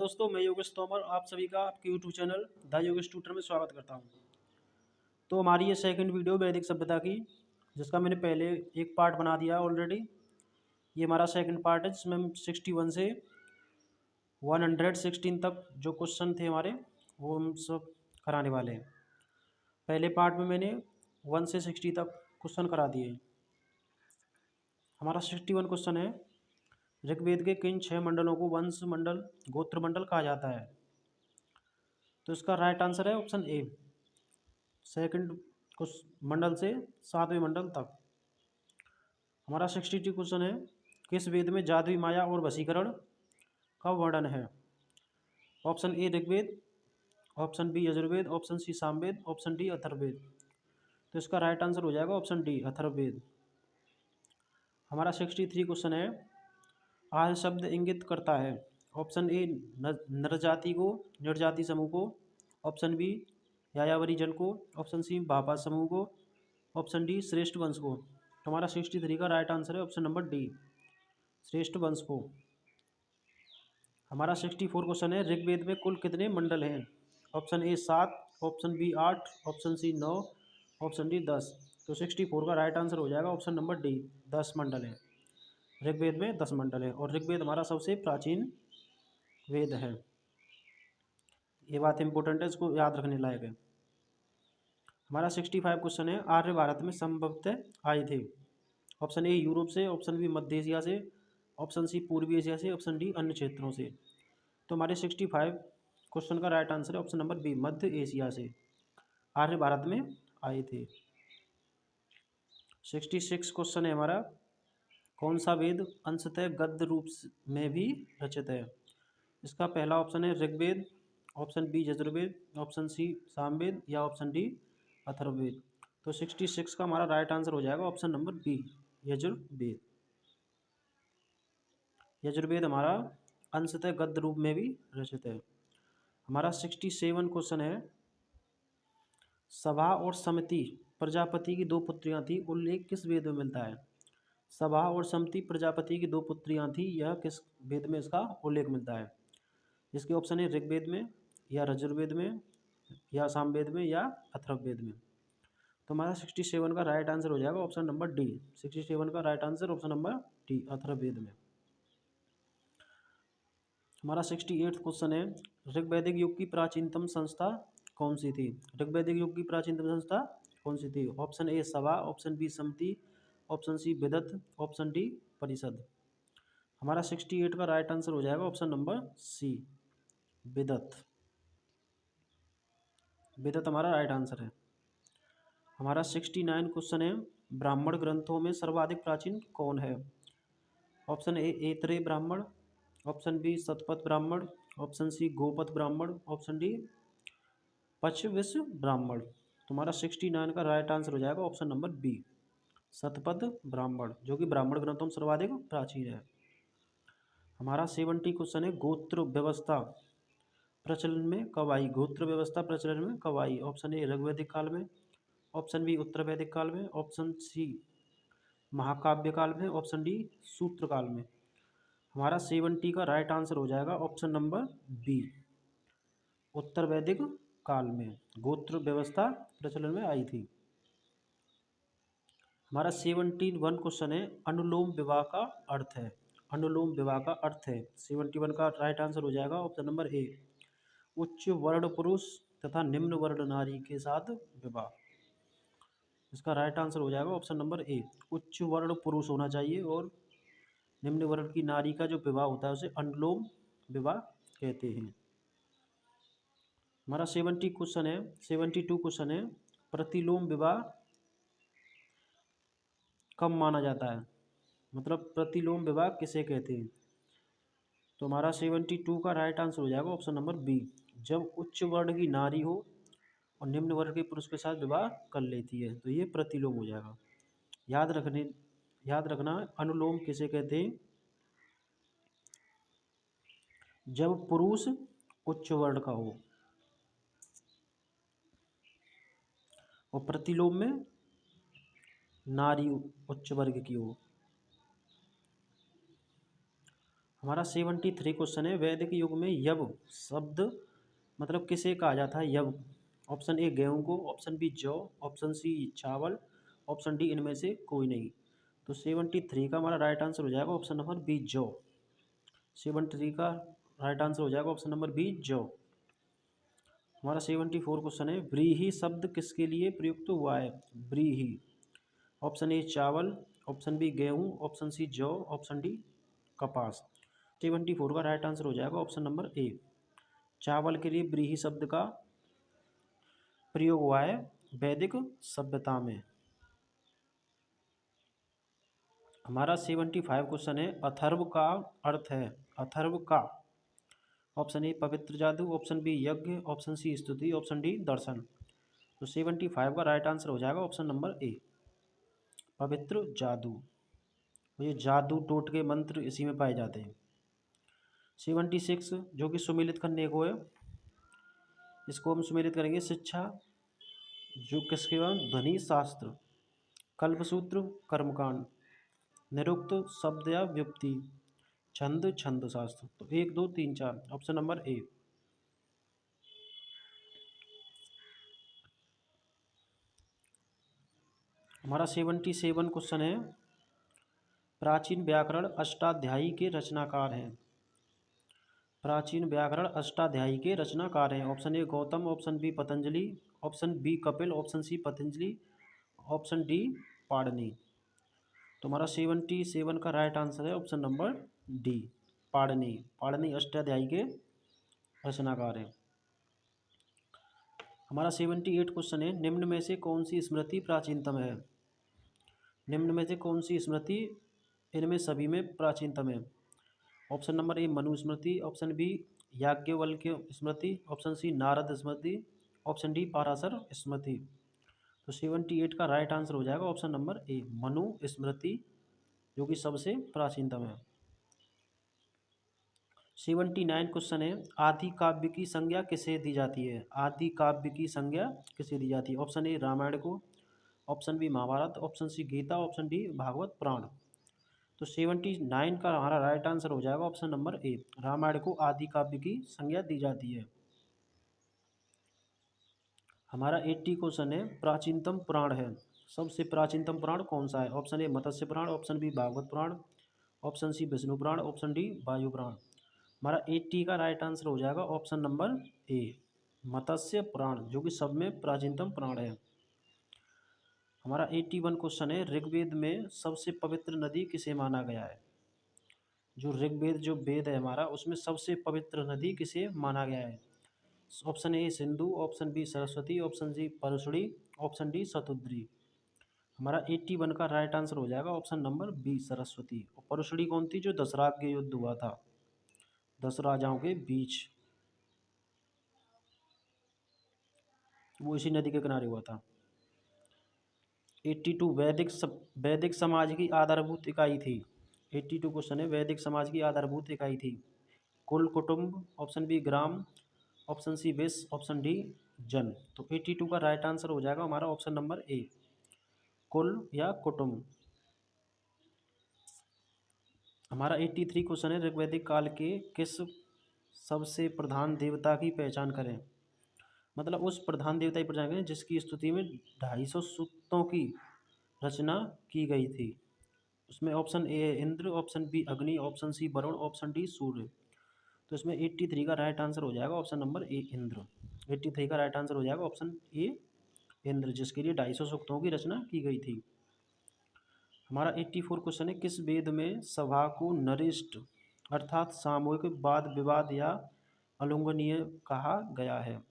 दोस्तों, मैं योगेश तोमर आप सभी का आपके YouTube channel the Yogesh tutor में स्वागत करता हूं। तो हमारी ये सेकंड वीडियो वैदिक सभ्यता की, जिसका मैंने पहले एक पार्ट बना दिया ऑलरेडी। ये हमारा सेकंड पार्ट है, जिसमें हम 61 से 116 तक जो क्वेश्चन थे हमारे, वो हम सब कराने वाले हैं। पहले पार्ट में मैंने 1 से 60 तक क्वेश्चन करा दिए। हमारा 61 क्वेश्चन है, ऋग्वेद के किन 6 मंडलों को वंश मंडल गोत्र मंडल कहा जाता है? तो इसका राइट आंसर है ऑप्शन ए, सेकंड मंडल से 7वें मंडल तक। हमारा 62 क्वेश्चन है, किस वेद में जादुई माया और वशीकरण का वर्णन है? Option A Rigveda, option B Yajurveda, option C Samaveda, option D Atharvaveda. तो इसका राइट आंसर हो जाएगा ऑप्शन डी अथर्ववेद। हमारा 63 क्वेश्चन है, आर्य शब्द इंगित करता है? ऑप्शन ए नर जाति को, निर्जाति समूह को, ऑप्शन बी यायावरी जल को, ऑप्शन सी भापा समूह को, ऑप्शन डी श्रेष्ठ वंश को। तो हमारा 63 का राइट आंसर है ऑप्शन नंबर डी, श्रेष्ठ वंश को। हमारा 64 क्वेश्चन है, ऋग्वेद में कुल कितने मंडल हैं? Option A 7, option B 8, option C 9, option D 10। तो 64 का राइट आंसर हो जाएगा ऑप्शन नंबर डी, 10 मंडल है। ऋग्वेद में 10 मंडल है और ऋग्वेद हमारा सबसे प्राचीन वेद है। ये बात इंपॉर्टेंट है, इसको याद रखने लायक है। हमारा 65 क्वेश्चन है, आर्य भारत में संभवतः आए थे? ऑप्शन ए यूरोप से, ऑप्शन बी मध्य एशिया से, ऑप्शन सी पूर्वी एशिया से, ऑप्शन डी अन्य क्षेत्रों से। तो हमारे 65 क्वेश्चन का राइट आंसर है ऑप्शन नंबर बी, मध्य एशिया से आर्य भारत में आए थे। 66 क्वेश्चन है हमारा, कौन सा वेद अंशतः गद्य रूप में भी रचित है? इसका पहला ऑप्शन है Rigveda, option B Yajurveda, option C Samaveda या ऑप्शन डी अथर्ववेद। तो 66 का हमारा राइट आंसर हो जाएगा option number B, Yajurveda. Yajurveda हमारा अंशतः गद्य रूप में भी रचित है। हमारा 67 क्वेश्चन है, सभा और समति प्रजापति की 2 पुत्रियां थी, उल्लेख किस वेद में मिलता है? सभा और समति प्रजापति की 2 पुत्रियां थी, यह किस वेद में इसका उल्लेख मिलता है? इसके ऑप्शन है ऋग्वेद में या यजुर्वेद में या सामवेद में या अथर्ववेद में। तो हमारा 67 का राइट आंसर हो जाएगा ऑप्शन नंबर डी, 67 का right answer option number D, Atharvaveda में। हमारा 68 क्वेश्चन है, ऋग्वैदिक युग की प्राचीनतम संस्था कौन सी थी? ऋग्वैदिक युग की प्राचीनतम संस्था कौन सी थी? ऑप्शन ए सभा, ऑप्शन बी समति, ऑप्शन सी विदत, ऑप्शन डी परिषद। हमारा 68 का राइट आंसर हो जाएगा ऑप्शन नंबर सी, विदत। विदत हमारा राइट आंसर है। हमारा 69 क्वेश्चन है, ब्राह्मण ग्रंथों में सर्वाधिक प्राचीन कौन है? ऑप्शन ए ऐतरेय ब्राह्मण, option B Shatapatha Brahmana, option C Gopatha ब्राह्मण, ऑप्शन डी पच्चविश ब्राह्मण। तुम्हारा 69 का राइट आंसर हो जाएगा option number B, Shatapatha Brahmana, जो कि ब्राह्मण ग्रंथों में सर्वाधिक प्राचीन है। हमारा 70 क्वेश्चन है, गोत्र व्यवस्था प्रचलन में कब आई? गोत्र व्यवस्था प्रचलन में कब आई? ऑप्शन ए ऋग्वैदिक काल में, ऑप्शन बी उत्तर वैदिक काल में, ऑप्शन सी महाकाव्य काल में, ऑप्शन डी सूत्र काल में। हमारा 70 का राइट आंसर हो जाएगा ऑप्शन नंबर बी, उत्तर वैदिक काल में गोत्र व्यवस्था प्रचलन में आई थी। हमारा 71 क्वेश्चन है, अनुलोम विवाह का अर्थ है? अनुलोम विवाह का अर्थ है 71 का राइट आंसर हो जाएगा ऑप्शन नंबर ए, उच्च वर्ण पुरुष तथा निम्न वर्ण नारी के साथ विवाह। इसका राइट आंसर हो जाएगा ऑप्शन नंबर ए, उच्च वर्ण पुरुष होना चाहिए और निम्न वर्ण की नारी का जो विवाह होता है उसे अनुलोम विवाह कहते हैं। हमारा 72 क्वेश्चन है, प्रतिलोम विवाह कब माना जाता है? मतलब प्रतिलोम विवाह किसे कहते हैं? तो हमारा 72 का राइट आंसर हो जाएगा ऑप्शन नंबर बी, जब उच्च वर्ण की नारी हो और निम्न वर्ग के पुरुष के साथ विवाह कर लेती है, तो ये प्रतिलोम हो जाएगा। याद रखना अनुलोम किसे कहते हैं? जब पुरुष उच्च वर्ण का हो और प्रतिलोम में नारी उच्च वर्ग की हो। हमारा 73 क्वेश्चन है, वैदिक युग में यव शब्द मतलब किसे कहा जाता है यव? ऑप्शन ए गेहूं को, ऑप्शन बी जौ, ऑप्शन सी चावल, ऑप्शन डी इनमें से कोई नहीं। तो 73 का हमारा राइट आंसर हो जाएगा ऑप्शन नंबर बी जौ। 73 का राइट आंसर हो जाएगा ऑप्शन नंबर बी जौ। हमारा 74 क्वेश्चन है, व्रीहि शब्द किसके लिए प्रयुक्त हुआ है? व्रीहि, ऑप्शन ए चावल, ऑप्शन बी गेहूं, ऑप्शन सी जौ, ऑप्शन डी कपास। 74 का राइट आंसर हो जाएगा ऑप्शन नंबर ए, चावल के लिए व्रीहि शब्द का प्रयोग हुआ है वैदिक सभ्यता में। हमारा 75 क्वेश्चन है, अथर्व का अर्थ है, अथर्व का, ऑप्शन ए पवित्र जादू, ऑप्शन बी यज्ञ, ऑप्शन सी स्तुति, ऑप्शन डी दर्शन। तो 75 का राइट आंसर हो जाएगा ऑप्शन नंबर ए, पवित्र जादू। ये जादू टोटके मंत्र इसी में पाए जाते हैं। 76 जो कि सुमेलित करने को है, इसको हम सुमेलित करेंगे, शिक्षा जो किसके बाद, ध्वनि शास्त्र, कल्पसूत्र कर्मकांड, निरुक्त शब्द या व्युक्ति, छंद छंद शास्त्र। तो 1 2 3 4 ऑप्शन नंबर ए। हमारा 77 क्वेश्चन है, प्राचीन व्याकरण अष्टाध्यायी के रचनाकार हैं। प्राचीन व्याकरण अष्टाध्यायी के रचनाकार हैं। Option A Gautam, option B Patanjali, option B Kapil, option C Patanjali, option D Panini. तो हमारा 77 का राइट आंसर है option number D, Panini. Panini Ashtadhyayi के रचनाकार हैं। हमारा 78 क्वेश्चन है, निम्न में से कौन सी स्मृति प्राचीनतम है? निम्न में से कौन सी स्मृति इनमें सभी में प्राचीनतम है? Option number A Manusmriti, option B Yajnavalkya Smriti, option C Narada Smriti, option D Parashara Smriti. तो 78 का राइट आंसर हो जाएगा option number A, Manu Smriti, जो कि सबसे प्राचीनतम है। 79 क्वेश्चन है, आदि काव्य की संज्ञा किसे दी जाती है? आदि काव्य की संज्ञा किसे दी जाती है? ऑप्शन ए रामायण को, option B Mahabharata, option C Gita, option D Bhagavata Purana. तो 79 का हमारा राइट आंसर हो जाएगा ऑप्शन नंबर ए, रामायण को आदि काव्य की संज्ञा दी जाती है। हमारा 80 क्वेश्चन है, प्राचीनतम पुराण है, सबसे प्राचीनतम पुराण कौन सा है? Option A Matsya Purana, option B Bhagavata Purana, option C Vishnu Purana, option D Vayu Purana. हमारा 80 का राइट आंसर हो जाएगा ऑप्शन नंबर ए, मत्स्य पुराण, जो कि सब में प्राचीनतम पुराण है। हमारा 81 क्वेश्चन है, ऋग्वेद में सबसे पवित्र नदी किसे माना गया है? जो ऋग्वेद जो वेद है हमारा, उसमें सबसे पवित्र नदी किसे माना गया है? Option A Sindhu, option B Saraswati, option C Parushni, option D Shutudri. हमारा 81 का राइट आंसर हो जाएगा ऑप्शन नंबर बी सरस्वती। और परशुड़ी कौन थी? जो दशरथ के युद्ध हुआ था 10 राजाओं के बीच, वो इसी नदी के किनारे हुआ था। 82 वैदिक समाज की आधारभूत इकाई थी। 82 क्वेश्चन है, वैदिक समाज की आधारभूत इकाई थी कुल, कुटुंब, ऑप्शन बी ग्राम, ऑप्शन सी विश्व, ऑप्शन डी जन। तो 82 का राइट आंसर हो जाएगा हमारा ऑप्शन नंबर ए, कुल या कुटुंब। हमारा 83 क्वेश्चन है, ऋग्वैदिक काल के किस सबसे प्रधान देवता की पहचान करें? मतलब उस प्रधान देवता की पहचान करें जिसकी स्तुति में 250 सूक्तों की रचना की गई थी। उसमें ऑप्शन ए है Indra, option B Agni, option C Varuna, option D Surya. तो इसमें 83 का राइट आंसर हो जाएगा ऑप्शन नंबर ए इंद्र। 83 का राइट आंसर हो जाएगा ऑप्शन ए इंद्र, जिसके लिए 250 सूक्तों की रचना की गई थी। हमारा 84 क्वेश्चन है, किस वेद में सभा को नरेष्ट अर्थात सामूहिक वाद विवाद या अलंघनीय कहा गया है?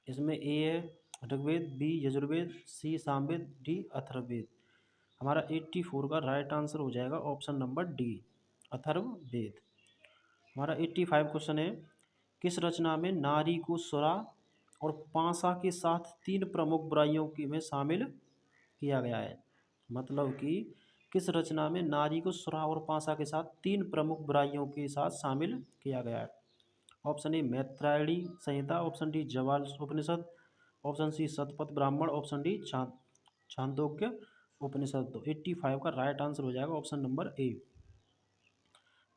इसमें ए है ऋग्वेद, बी यजुर्वेद, सी सामवेद, डी अथर्ववेद। हमारा 84 का राइट आंसर हो जाएगा ऑप्शन नंबर डी, अथर्ववेद। हमारा 85 क्वेश्चन है, किस रचना में नारी को सुरा और पासा के साथ 3 प्रमुख बुराइयों की में शामिल किया गया है? मतलब कि किस रचना में नारी को सुरा और पासा के साथ 3 प्रमुख बुराइयों के साथ शामिल किया गया है? ऑप्शन ए मैत्रायणी संहिता, ऑप्शन डी जवाल उपनिषद, option C Shatapatha Brahmana, option D Chandogya उपनिषद। तो 85 का राइट आंसर हो जाएगा ऑप्शन नंबर ए,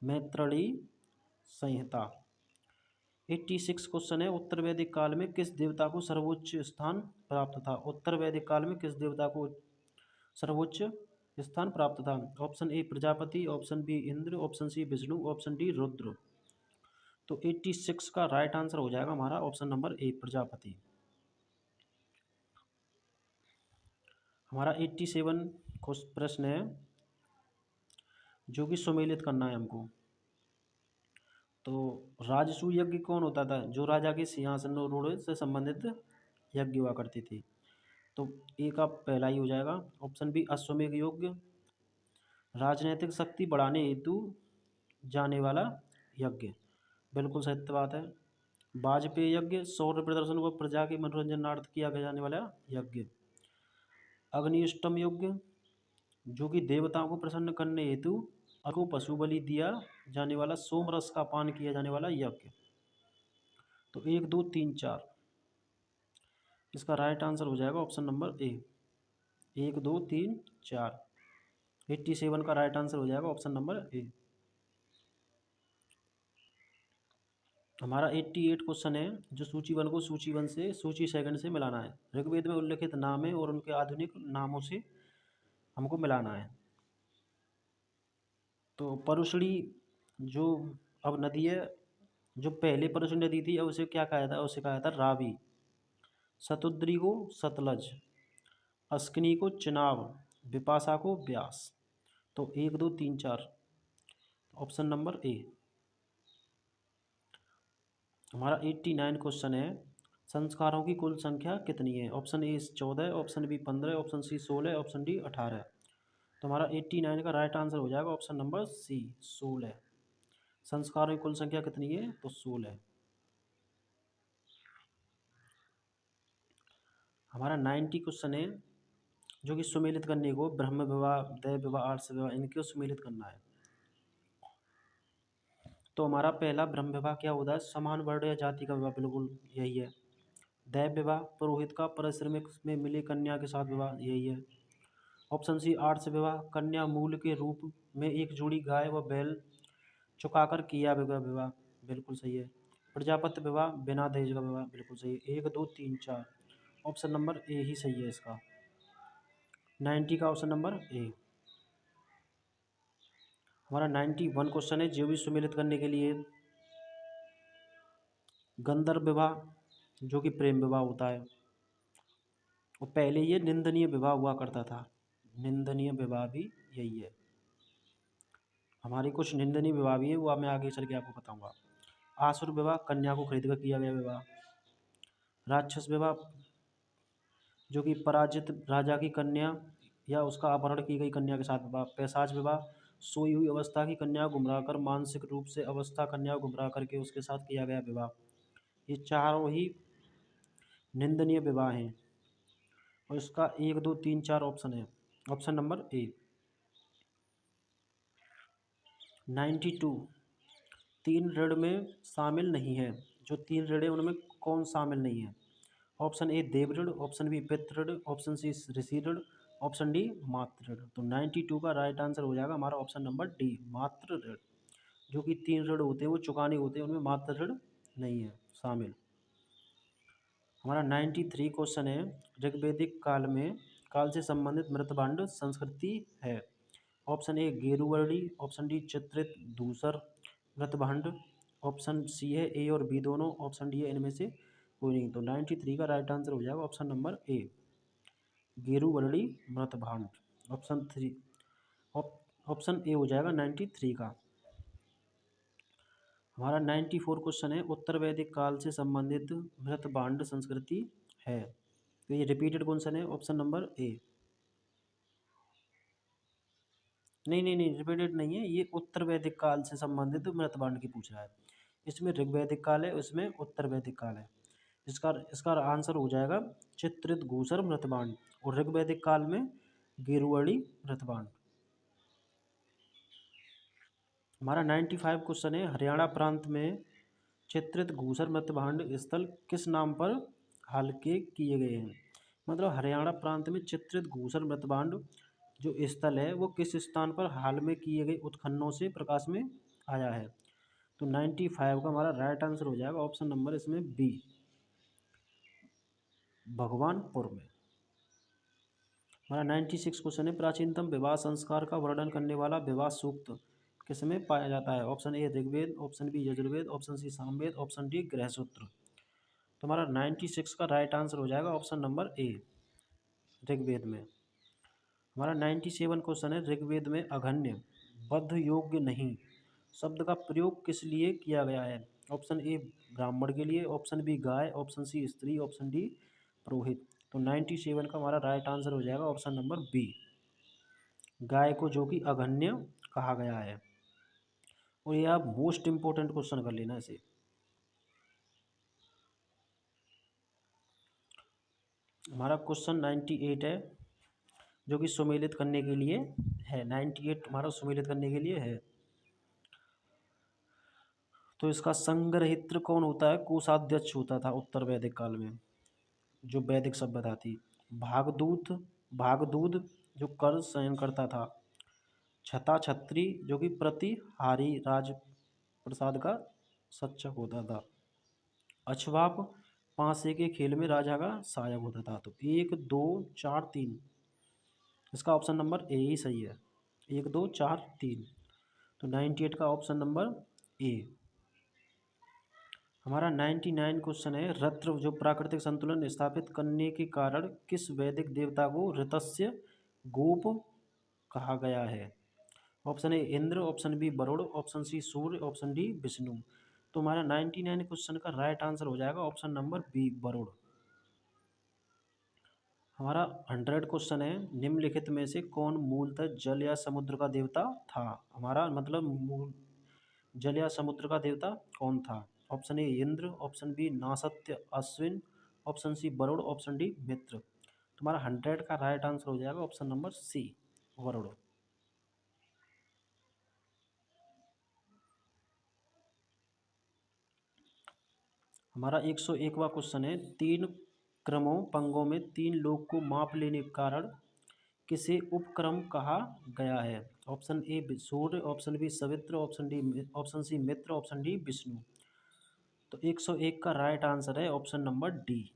मैत्रेयी संहिता। 86 क्वेश्चन है, उत्तर वैदिक काल में किस देवता को सर्वोच्च स्थान प्राप्त था? उत्तर वैदिक काल में किस देवता को सर्वोच्च स्थान प्राप्त था? Option A Prajapati, option B Indra, option C Vishnu, option D Rudra. तो 86 का राइट आंसर हो जाएगा हमारा ऑप्शन नंबर ए प्रजापति। हमारा 87 प्रश्न है जो कि सुमेलित करना है हमको। तो राजसूय यज्ञ कौन होता था? जो राजा के सिंहासनारूढ़ से संबंधित यज्ञ हुआ करती थी। तो ए का पहला ही हो जाएगा। ऑप्शन बी अश्वमेध यज्ञ, राजनीतिक शक्ति बढ़ाने हेतु जाने वाला यज्ञ, बिल्कुल सत्य बात है। वाजपेयी यज्ञ, शौर्य प्रदर्शन व प्रजा के मनोरंजनार्थ किया जाने वाला यज्ञ। अग्निष्टम यज्ञ, जो कि देवताओं को प्रसन्न करने हेतु को पशु बलि दिया जाने वाला सोम रस का पान किया जाने वाला यज्ञ। तो 1 2 3 4 इसका राइट आंसर हो जाएगा ऑप्शन नंबर ए। 1 2 3 4 87 का राइट आंसर हो जाएगा ऑप्शन नंबर ए। हमारा 88 क्वेश्चन है जो सूची 1 को सूची 1 से सूची 2 से मिलाना है। ऋग्वेद में उल्लिखित नाम है और उनके आधुनिक नामों से हमको मिलाना है। तो परुषणी जो अब नदी है, जो पहले परुषणी नदी थी, अब उसे क्या कहा जाता है? उसे कहा जाता है रावी। शतुद्री को सतलज, अस्किनी को चिनाब, विपाशा को ब्यास। तो 1 2 3 4 ऑप्शन नंबर ए। हमारा 89 क्वेश्चन है संस्कारों की कुल संख्या कितनी है? Option A 14, option B 15, option C 16, option D 18। तो हमारा 89 का राइट आंसर हो जाएगा ऑप्शन नंबर सी 16। संस्कारों की कुल संख्या कितनी है? तो 16। हमारा 90 क्वेश्चन है जो कि सुमेलित करने को ब्रह्म विवाह, दैव विवाह, आर्ष विवाह, इनको सुमेलित करना है। तो हमारा पहला ब्रह्म विवाह क्या होता है? समान वर्ण या जाति का विवाह, बिल्कुल यही है। दैव विवाह पुरोहित का परिश्रमिक में मिली कन्या के साथ विवाह, यही है। ऑप्शन सी आर्ष विवाह, कन्या मूल के रूप में एक जोड़ी गाय व बैल चुकाकर किया गया विवाह, बिल्कुल सही है। प्रजापति विवाह, बिना दहेज का विवाह, बिल्कुल सही है। 1 2 3 4 ऑप्शन नंबर ए ही सही है इसका। 90 का ऑप्शन नंबर ए। हमारा 91 क्वेश्चन है जो भी सुमेलित करने के लिए गंधर्व विवाह, जो कि प्रेम विवाह होता है, और पहले ये निंदनीय विवाह हुआ करता था। निंदनीय विवाह भी यही है। हमारी कुछ निंदनीय विवाह भी है, वो मैं आगे चल के आपको बताऊंगा। आसुर विवाह, कन्या को खरीद कर किया गया विवाह। राक्षस विवाह, जो कि पराजित राजा की कन्या या उसका अपहरण की गई कन्या के साथ विवाह। पैशाच विवाह, सोई हुई अवस्था की कन्या को गुमराह कर मानसिक रूप से अवस्था कन्या को गुमराह करके उसके साथ किया गया विवाह। ये चारों ही निंदनीय विवाह हैं और इसका 1 2 3 4 ऑप्शन है। ऑप्शन नंबर ए। 92 तीन ऋण में शामिल नहीं है। जो 3 ऋण है उनमें कौन शामिल नहीं है? ऑप्शन ए देव ऋण, ऑप्शन बी पितृ ऋण, ऑप्शन सी ऋषि ऋण, ऑप्शन डी मातृ ऋण। तो 92 का राइट आंसर हो जाएगा हमारा ऑप्शन नंबर डी मातृ ऋण। जो कि 3 ऋण होते हैं वो चुकाने होते हैं, उनमें मातृ ऋण नहीं है शामिल। हमारा 93 क्वेश्चन है ऋग्वैदिक काल से संबंधित मृतभांड संस्कृति है। ऑप्शन ए गेरुवर्णी, ऑप्शन डी चित्रित धूसर मृतभांड, ऑप्शन सी है ए और बी दोनों, ऑप्शन डी है इनमें से कोई नहीं। तो 93 का राइट आंसर हो जाएगा ऑप्शन नंबर ए गेरुवर्णी मृतभांड। ऑप्शन 3 ऑप्शन ए हो जाएगा 93 का। हमारा 94 क्वेश्चन है उत्तर वैदिक काल से संबंधित मृतभांड संस्कृति है। तो ये रिपीटेड क्वेश्चन है, ऑप्शन नंबर ए। नहीं रिपीटेड नहीं है, ये उत्तर वैदिक काल से संबंधित मृतभांड की पूछ रहा है। इसमें ऋग्वैदिक काल है, उसमें उत्तर वैदिक काल है। इसका इसका आंसर हो जाएगा चित्रित घूसर मृतभांड, और ऋग्वैदिक काल में गेरुवर्णी मृतभांड। हमारा 95 क्वेश्चन है हरियाणा प्रांत में चित्रित घूसर मृतभांड स्थल किस नाम पर हल्के किए गए हैं? मतलब हरियाणा प्रांत में चित्रित घूसर मृतभांड जो स्थल है वो किस स्थान पर हाल में किए गए उत्खननों से प्रकाश में आया है। तो 95 का हमारा राइट आंसर हो जाएगा ऑप्शन नंबर इसमें बी, भगवानपुर में। हमारा 96 क्वेश्चन है, प्राचीनतम विवाह संस्कार का वर्णन करने वाला विवाह सूक्त किसमें पाया जाता है? Option A Rigveda, option B Yajurveda, option C Samaveda, option D Grihasutra. तो हमारा 96 का राइट आंसर हो जाएगा ऑप्शन नंबर ए, ऋग्वेद में। हमारा 97 क्वेश्चन है, ऋग्वेद में अघन्य, बद्ध योग्य नहीं शब्द का प्रयोग किस लिए किया गया है? ऑप्शन ए ब्राह्मण के लिए, ऑप्शन बी गाय, ऑप्शन सी स्त्री, ऑप्शन डी पुरोहित। तो 97 का हमारा राइट आंसर हो जाएगा ऑप्शन नंबर बी, गाय को जो कि अघन्य कहा गया है। और ये आप मोस्ट इंपॉर्टेंट क्वेश्चन कर लेना इसे। हमारा क्वेश्चन 98 है, जो कि सुमेलित करने के लिए है। 98 हमारा सुमेलित करने के लिए है। तो इसका संग्रहित्र कौन होता है? कोषाध्यक्ष होता था उत्तर वैदिक काल में, जो वैदिक सभ्यता थी। भागदूत, भागदूत जो कर शयन करता था। छता छत्री जो कि प्रतिहारी राज प्रसाद का सच्चक होता था। अछवाप पांसे के खेल में राजा का सहायक होता था। तो 1 2 4 3, इसका ऑप्शन नंबर ए ही सही है। 1 2 4 3, तो 98 का ऑप्शन नंबर ए। हमारा 99 क्वेश्चन है, रत्र जो प्राकृतिक संतुलन स्थापित करने के कारण किस वैदिक देवता को ऋतस्य गोप कहा गया है? Option A Indra, option B Varun, option C Surya, option D Vishnu. तो हमारा 99 क्वेश्चन का राइट आंसर हो जाएगा ऑप्शन नंबर बी, वरुण। हमारा 100 क्वेश्चन है, निम्नलिखित में से कौन मूलतः जल या समुद्र का देवता था? हमारा मतलब जल या समुद्र का देवता कौन था? Option A Indra, option B Nasatya Ashvin, option C Varuna, option D Mitra. तुम्हारा 100 का राइट आंसर हो जाएगा ऑप्शन नंबर सी, वरुण। हमारा 101वां क्वेश्चन है, 3 क्रमों पंगों में 3 लोग को माप लेने के कारण किसे उपक्रम कहा गया है? Option A Surya, option B Savitr, option C Mitra, option D Vishnu. तो 101 का राइट आंसर है option number D,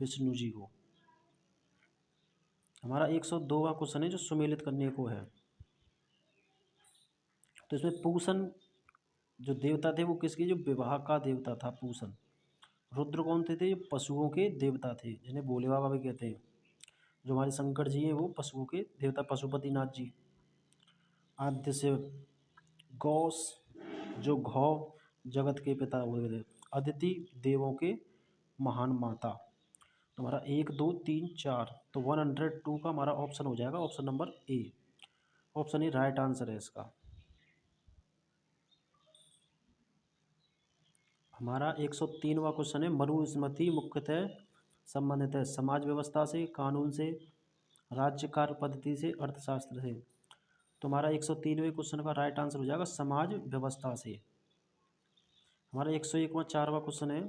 Vishnu ji को। हमारा 102वां क्वेश्चन है, जो सुमेलित करने को है। तो इसमें पूषण जो देवता थे वो किसके, जो विवाह का देवता था पूषण। रुद्र कौन थे? ये पशुओं के देवता थे, जिन्हें भोले बाबा भी कहते हैं। जो हमारे शंकर जी हैं वो पशुओं के देवता पशुपतिनाथ जी। आद्य से गौस जो घौ जगत के पिता हुए थे। अदिति देवों के महान माता। तो हमारा 1 2 3 4, तो 102 का हमारा ऑप्शन हो जाएगा option number A. Option A right answer है इसका। हमारा 103वां क्वेश्चन है, मनुस्मृति मुख्यतः संबंधित है समाज व्यवस्था से, कानून से, राज्य कार्य पद्धति से, अर्थशास्त्र से। तो हमारा 103वें क्वेश्चन का राइट आंसर हो जाएगा समाज व्यवस्था से। हमारा 101वां क्वेश्चन है,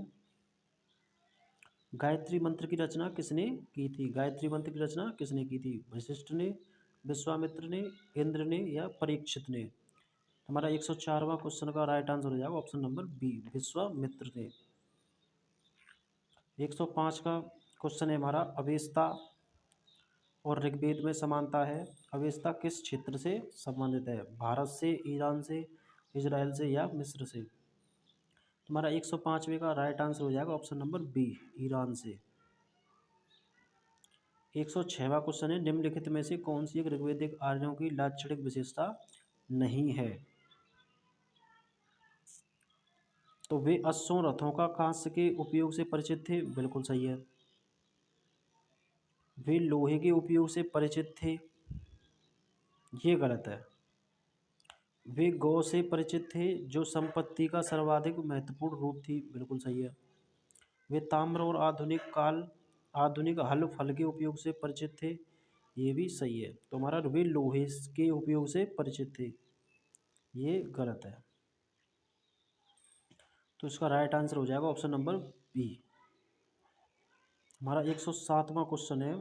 गायत्री मंत्र की रचना किसने की थी? गायत्री मंत्र की रचना किसने की थी? वशिष्ठ ने, विश्वामित्र ने, इंद्र ने या परीक्षित ने? हमारा 104वां क्वेश्चन का राइट आंसर हो जाएगा ऑप्शन नंबर बी, विश्वामित्र ने। 105 का क्वेश्चन है हमारा, अवेस्ता और ऋग्वेद में समानता है। अवेस्ता किस क्षेत्र से संबंधित है? भारत से, ईरान से, इजराइल से या मिस्र से? तुम्हारा 105वें का राइट आंसर हो जाएगा ऑप्शन नंबर बी, ईरान से। 106वां क्वेश्चन है, निम्नलिखित में से कौन सी एक ऋग्वेदिक आर्यों की लाक्षणिक विशेषता नहीं है? तो वे अश्वों रथों का कांस्य के उपयोग से परिचित थे, बिल्कुल सही है। वे लोहे के उपयोग से परिचित थे, ये गलत है। वे गौ से परिचित थे, जो संपत्ति का सर्वाधिक महत्वपूर्ण रूप थी, बिल्कुल सही है। वे ताम्र और आधुनिक हल फल के उपयोग से परिचित थे, ये भी सही है। तो हमारा वे लोहे के उपयोग से परिचित थे, ये गलत है। तो इसका राइट आंसर हो जाएगा ऑप्शन नंबर बी। हमारा 107वां क्वेश्चन है,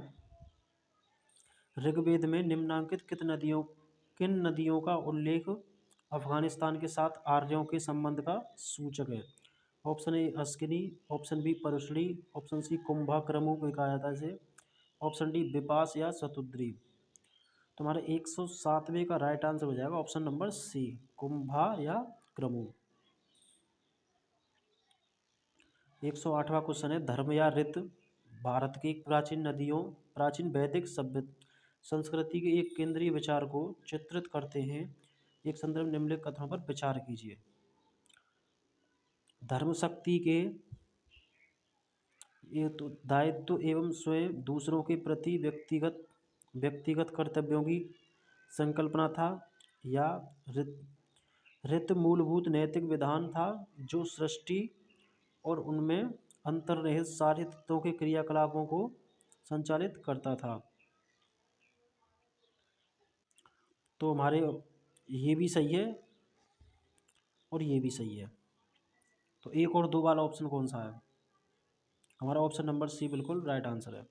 ऋग्वेद में निम्नांकित किन नदियों का उल्लेख अफगानिस्तान के साथ आर्यों के संबंध का सूचक है? Option A Asikni, option B Parushni, option C कुंभा क्रमुक कहा जाता है इसे, ऑप्शन डी बिपास या शतुद्री। तुम्हारे 107वें का राइट आंसर हो जाएगा ऑप्शन नंबर सी, कुंभा या क्रमु। 108वां क्वेश्चन है, धर्म या रीत भारत की प्राचीन नदियों, प्राचीन वैदिक सभ्य संस्कृति के एक केंद्रीय विचार को चित्रित करते हैं। एक संदर्भ निम्नलिखित कथनों पर विचार कीजिए। धर्म शक्ति के ये तो दायित्व एवं स्वयं दूसरों के प्रति व्यक्तिगत कर्तव्यों की संकल्पना था, या ऋत मूलभूत नैतिक विधान था जो सृष्टि और उनमें अंतर्निहित सारे तत्वों के क्रियाकलापों को संचालित करता था। तो हमारे ये भी सही है और ये भी सही है। तो एक और दो वाला ऑप्शन कौन सा है? हमारा ऑप्शन नंबर सी बिल्कुल राइट आंसर है।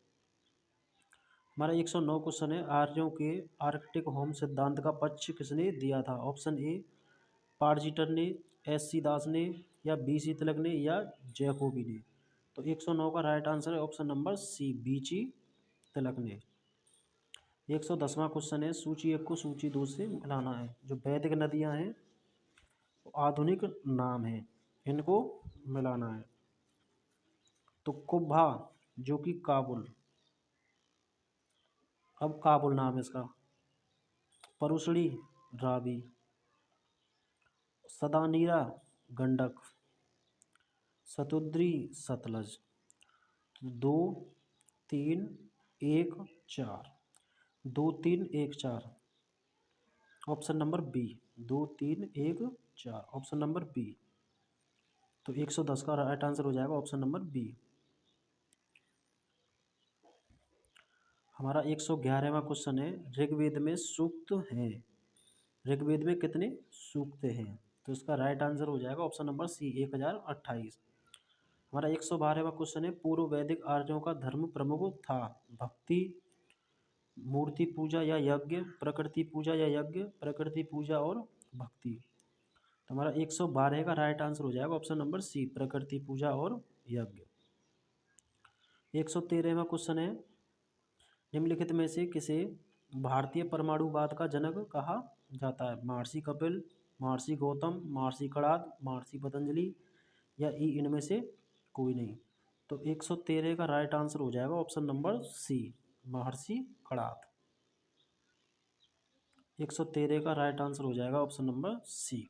हमारा 109 क्वेश्चन है, आर्यों के आर्कटिक होम सिद्धांत का पक्ष किसने दिया था? ऑप्शन ए पार्जीटर ने, एस सी दास ने, या बी सी तिलक ने, या जैकोबी ने। तो 109 का राइट आंसर है option number C, B C Tilak ने। 110वां क्वेश्चन है, सूची 1 को सूची 2 से मिलाना है। जो वैदिक नदियां हैं आधुनिक नाम है, इनको मिलाना है। तो कुब्भा जो कि काबुल, अब काबुल नाम है इसका, Parushni Ravi, Sadanira Gandak, Shutudri Sutlej. 2 3 1 4, 2 3 1 4, option number B, 2 3 1 4, option number B. तो 110 का राइट आंसर हो जाएगा ऑप्शन नंबर बी। हमारा 111वां क्वेश्चन है, ऋग्वेद में सूक्त हैं, ऋग्वेद में कितने सूक्त हैं? तो इसका राइट आंसर हो जाएगा ऑप्शन नंबर सी, 1028। हमारा 112वां क्वेश्चन है, पूर्व वैदिक आर्यों का धर्म प्रमुख था? भक्ति, मूर्ति पूजा या यज्ञ, प्रकृति पूजा या यज्ञ, प्रकृति पूजा और भक्ति। तो हमारा 112 का राइट आंसर हो जाएगा ऑप्शन नंबर सी, प्रकृति पूजा और यज्ञ। 113वां क्वेश्चन है, निम्नलिखित में से किसे भारतीय परमाणुवाद का जनक कहा जाता है? महर्षि कपिल, महर्षि गौतम, महर्षि कणाद, महर्षि पतंजलि, या ई इनमें से कोई नहीं। तो 113 का राइट आंसर हो जाएगा ऑप्शन नंबर सी, महर्षि कणाद। 113 का राइट आंसर हो जाएगा ऑप्शन नंबर सी।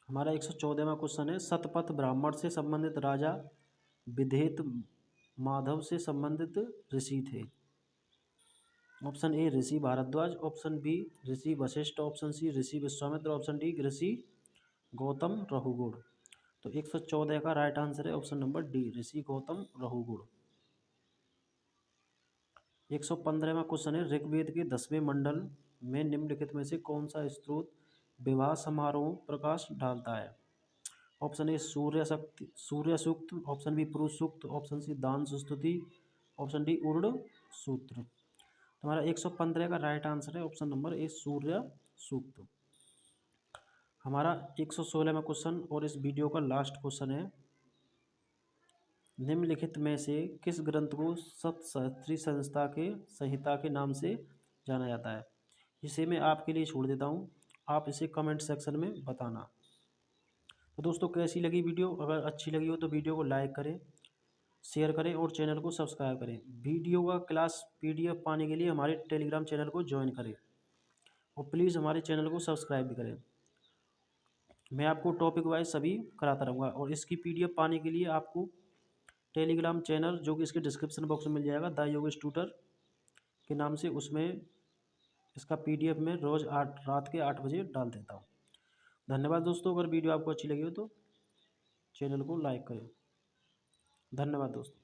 हमारा 114वां क्वेश्चन है, शतपथ ब्राह्मण से संबंधित राजा विधेत माधव से संबंधित ऋषि थे? Option A Rishi Bharadwaj, option B Rishi Vashishtha, option C Rishi Vishwamitra, option D Rishi Gautam Raghugun. तो 114 का राइट आंसर है option number D, Rishi Gautam Raghugun. 115वां क्वेश्चन है, ऋग्वेद के 10वें मंडल में निम्नलिखित में से कौन सा स्त्रोत विवाह समारोह प्रकाश डालता है? Option A Surya Sukta, option B Purusha Sukta, option C दान स्तुति, ऑप्शन डी उर्ड सूत्र। तुम्हारा 115 का राइट आंसर है ऑप्शन नंबर ए, सूर्य सूक्त। हमारा 116वां क्वेश्चन और इस वीडियो का लास्ट क्वेश्चन है, निम्नलिखित में से किस ग्रंथ को सप्तसहस्त्री संहिता के नाम से जाना जाता है? इसे मैं आपके लिए छोड़ देता हूँ, आप इसे कमेंट सेक्शन में बताना। तो दोस्तों कैसी लगी वीडियो? अगर अच्छी लगी हो तो वीडियो को लाइक करें, शेयर करें और चैनल को सब्सक्राइब करें। वीडियो का क्लास PDF पाने के लिए हमारे टेलीग्राम चैनल को ज्वाइन करें और प्लीज़ हमारे चैनल को सब्सक्राइब भी करें। मैं आपको टॉपिक वाइज सभी कराता रहूँगा और इसकी PDF पाने के लिए आपको टेलीग्राम चैनल जो कि इसके डिस्क्रिप्शन बॉक्स में मिल जाएगा, द योगेश ट्यूटर के नाम से, उसमें इसका PDF में रोज़ रात के 8 बजे डाल देता हूँ। धन्यवाद दोस्तों। अगर वीडियो आपको अच्छी लगी हो तो चैनल को लाइक करें। धन्यवाद दोस्तों।